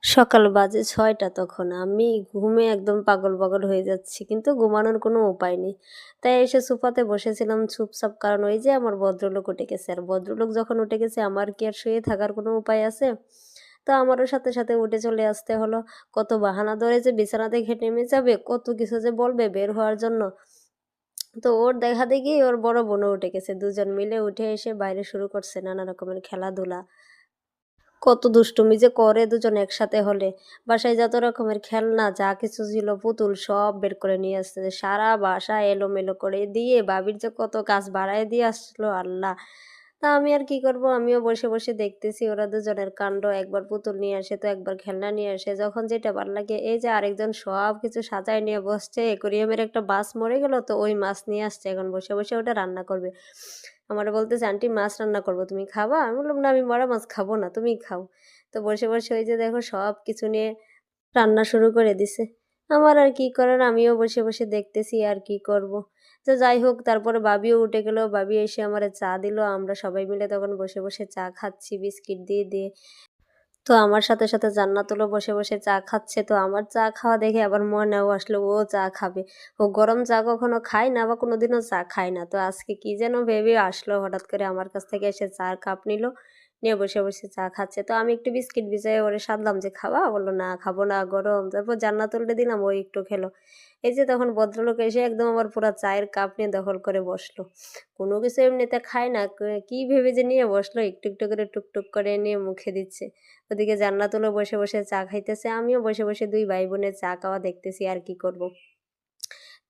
সকাল বাজে ৬টা তখন। আমি ঘুমে একদম পাগল, পাগল হয়ে যাচ্ছি। কিন্তু ঘুমানোর কোনো উপায় নেই। তাই এসে সোফাতে বসেছিলাম চুপচাপ। কারণ ওই যে আমার ভদ্রলোক উঠে গেছে। আর ভদ্রলোক যখন উঠে গেছে আমার কি আর শুয়ে থাকার কোনো উপায় আছে? তো আমারও সাথে, সাথে উঠে চলে আসতে হলো। কত বাহানা ধরে যে বিছানা থেকে নেমে যাবে, কত কিছু যে বলবে বের হওয়ার জন্য। তো ওর দেখাদেখি ওর বড় বোনও উঠে গেছে। দুজন মিলে উঠে এসে বাইরে শুরু করছে নানা রকমের খেলাধুলা। কত দুষ্টুমি যে করে দুজন একসাথে হলে। বাসায় যত রকমের খেলনা যা কিছু ছিল পুতুল সব বের করে নিয়ে আসতেছে। সারা বাসা এলোমেলো করে দিয়ে ভাবির যে কত কাজ বাড়ায় দিয়ে আসলো আল্লাহ! তা আমি আর কি করব? আমিও বসে, বসে দেখতেছি ওরা দুজনের কাণ্ড। একবার পুতুল নিয়ে আসে তো একবার খেলনা নিয়ে আসে। যখন যেটা ভাল লাগে এই যে আরেকজন সবকিছু সাজায় নিয়ে বসছে। অ্যাকুরিয়ামের একটা মাছ মরে গেল তো ওই মাছ নিয়ে আসছে। এখন বসে, বসে ওটা রান্না করবে। আমারে বলতেছে, "আন্টি মাছ রান্না করব, তুমি খাবা?" আমি বললাম, "না, আমি মরা মাছ খাবো না, তুমিই খাও।" তো বসে, বসে ওই যে দেখো সবকিছু নিয়ে রান্না শুরু করে দিছে। আমার আর কি করার আমিও বসে, বসে দেখতেছি আর কি করব। তো যাই হোক তারপরে ভাবিও উঠে গেল। ভাবি এসে আমারে চা দিল। আমরা সবাই মিলে তখন বসে, বসে চা খাচ্ছি বিস্কিট দিয়ে, দিয়ে। তো আমার সাথে, সাথে জান্নাতুলও বসে, বসে চা খাচ্ছে। তো আমার চা খাওয়া দেখে আবার মনেও আসলো ও চা খাবে। ও গরম চা কখনো খায় না বা কোনোদিনও চা খায় না। তো আজকে কি যেন ভেবে আসলো হঠাৎ করে আমার কাছ থেকে এসে চার কাপ নিল। নিয়ে বসে, বসে চা খাচ্ছে। তো আমি একটু বিস্কিট ভিজায়ে ওরে সাধলাম যে, "খাবা?" বলল, "না, খাবো না, গরম।" তারপর জান্নাতুলরে দিলাম, ও একটু খেলো। এই যে তখন ভদ্রলোক এসে একদম আমার পুরা চায়ের কাপ নিয়ে দখল করে বসলো। কোনো কিছু এমনিতে খায় না। কি ভেবে যে নিয়ে বসলো, একটু, একটু করে টুকটুক করে নিয়ে মুখে দিচ্ছে। ওদিকে জান্নাতুলও বসে, বসে চা খাইতেছে। আমিও বসে, বসে ২ ভাই বোনের চা খাওয়া দেখতেছি আর কি করব।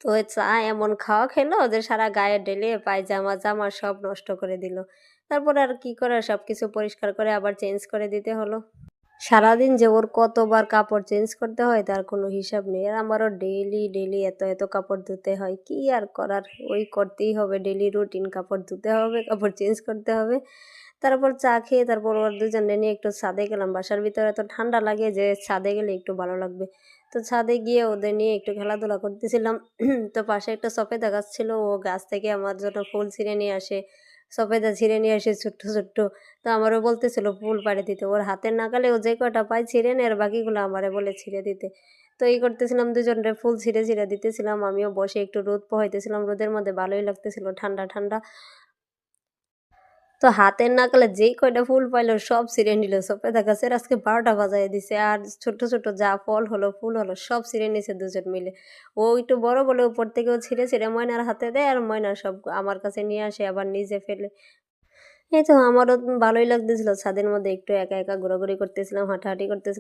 তো ওই চা এমন খাওয়া খেলো যে সারা গায়ে ঢেলে পায়জামা, জামা সব নষ্ট করে দিল। তারপর আর কি করার সবকিছু পরিষ্কার করে আবার চেঞ্জ করে দিতে হলো। সারাদিন যে ওর কতবার কাপড় চেঞ্জ করতে হয় তার কোনো হিসাব নেই। আর আমারও ডেইলি, ডেইলি এত, এত কাপড় ধুতে হয়। কি আর করার? ওই করতেই হবে ডেইলি রুটিন। কাপড় ধুতে হবে, কাপড় চেঞ্জ করতে হবে। তারপর চা খেয়ে তারপর ওরা দুজনে নিয়ে একটু ছাদে গেলাম। বাসার ভিতরে এত ঠান্ডা লাগে যে ছাদে গেলে একটু ভালো লাগবে। তো ছাদে গিয়ে ওদের নিয়ে একটু খেলাধুলা করতেছিলাম। তো পাশে একটা সফেদা গাছ ছিল। ও গাছ থেকে আমার জন্য ফুল ছিঁড়ে নিয়ে আসে। সফেদা ছিঁড়ে নিয়ে আসে ছোট্ট, ছোট্ট। তো আমারও বলতেছিল ফুল পাড়ে দিতে। ওর হাতের নাগালে ও যে কয়টা পায় ছিঁড়ে নেয় আর বাকিগুলো আমারে বলে ছিঁড়ে দিতে। তো এই করতেছিলাম দুজনে ফুল ছিঁড়ে, ছিঁড়ে দিতেছিলাম। আমিও বসে একটু রোদ পোহাইতেছিলাম। রোদের মধ্যে ভালোই লাগতেছিল ঠান্ডা, ঠান্ডা। তো হাতের নাগালে যেই কয়টা ফুল পাইলো সব ছিঁড়ে নিল। সফেদা গাছের আজকে ১২টা বাজায় দিছে। আর ছোট্ট, ছোট্ট যা ফল হলো, ফুল হলো সব ছিঁড়ে নিছে দুজন মিলে। ও একটু বড় বলে উপর থেকে ও ছিঁড়ে, ছিঁড়ে ময়নার হাতে দেয় আর ময়না সব আমার কাছে নিয়ে আসে আবার নিজে ফেলে। এই তো আমারও ভালোই লাগতেছিল ছাদের মধ্যে একটু একা, একা ঘোরাঘুরি করতেছিলাম, হাঁটাহাঁটি করতেছিলাম।